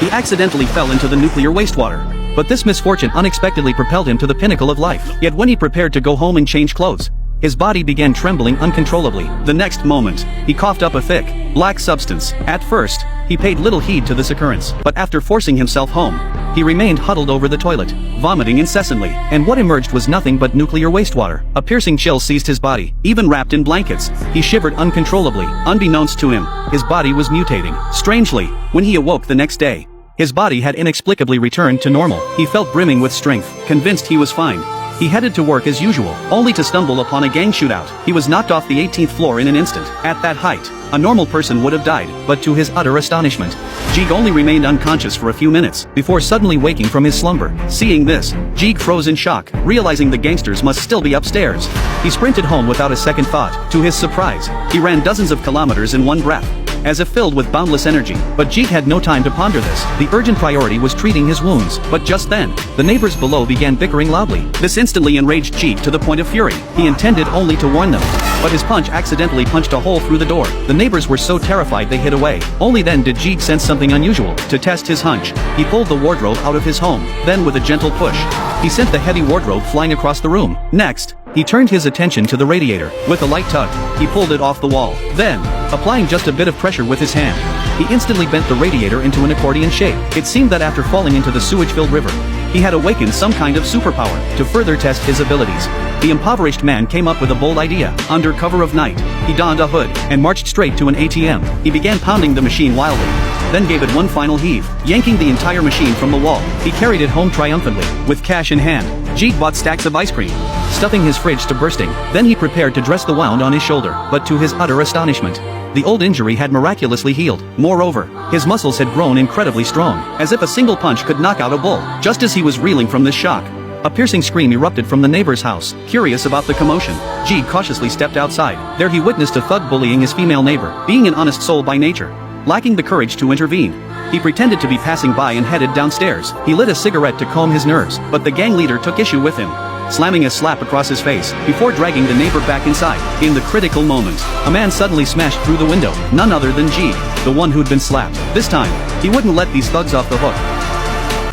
He accidentally fell into the nuclear wastewater. But this misfortune unexpectedly propelled him to the pinnacle of life. Yet when he prepared to go home and change clothes, his body began trembling uncontrollably. The next moment, he coughed up a thick, black substance. At first, he paid little heed to this occurrence, but after forcing himself home, he remained huddled over the toilet, vomiting incessantly, and what emerged was nothing but nuclear wastewater. A piercing chill seized his body. Even wrapped in blankets, he shivered uncontrollably. Unbeknownst to him, his body was mutating. Strangely, when he awoke the next day, his body had inexplicably returned to normal. He felt brimming with strength, convinced he was fine. He headed to work as usual, only to stumble upon a gang shootout. He was knocked off the 18th floor in an instant. At that height, a normal person would have died, but to his utter astonishment, Jeeg only remained unconscious for a few minutes, before suddenly waking from his slumber. Seeing this, Jeeg froze in shock, realizing the gangsters must still be upstairs. He sprinted home without a second thought. To his surprise, he ran dozens of kilometers in one breath, as if filled with boundless energy. But Jeeg had no time to ponder this. The urgent priority was treating his wounds. But just then, the neighbors below began bickering loudly. This instantly enraged Jeeg to the point of fury. He intended only to warn them, but his punch accidentally punched a hole through the door. The neighbors were so terrified they hid away. Only then did Jeeg sense something unusual. To test his hunch, he pulled the wardrobe out of his home. Then with a gentle push, he sent the heavy wardrobe flying across the room. Next, he turned his attention to the radiator. With a light tug, he pulled it off the wall. Then, applying just a bit of pressure with his hand, he instantly bent the radiator into an accordion shape. It seemed that after falling into the sewage-filled river, he had awakened some kind of superpower. To further test his abilities, the impoverished man came up with a bold idea. Under cover of night, he donned a hood and marched straight to an ATM. He began pounding the machine wildly, then gave it one final heave, yanking the entire machine from the wall. He carried it home triumphantly. With cash in hand, Jeeg bought stacks of ice cream, stuffing his fridge to bursting. Then he prepared to dress the wound on his shoulder. But to his utter astonishment, the old injury had miraculously healed. Moreover, his muscles had grown incredibly strong, as if a single punch could knock out a bull. Just as he was reeling from this shock, a piercing scream erupted from the neighbor's house. Curious about the commotion, Jeeg cautiously stepped outside. There he witnessed a thug bullying his female neighbor. Being an honest soul by nature, lacking the courage to intervene, he pretended to be passing by and headed downstairs. He lit a cigarette to calm his nerves, but the gang leader took issue with him, slamming a slap across his face, before dragging the neighbor back inside. In the critical moment, a man suddenly smashed through the window, none other than Jeeg, the one who'd been slapped. This time, he wouldn't let these thugs off the hook.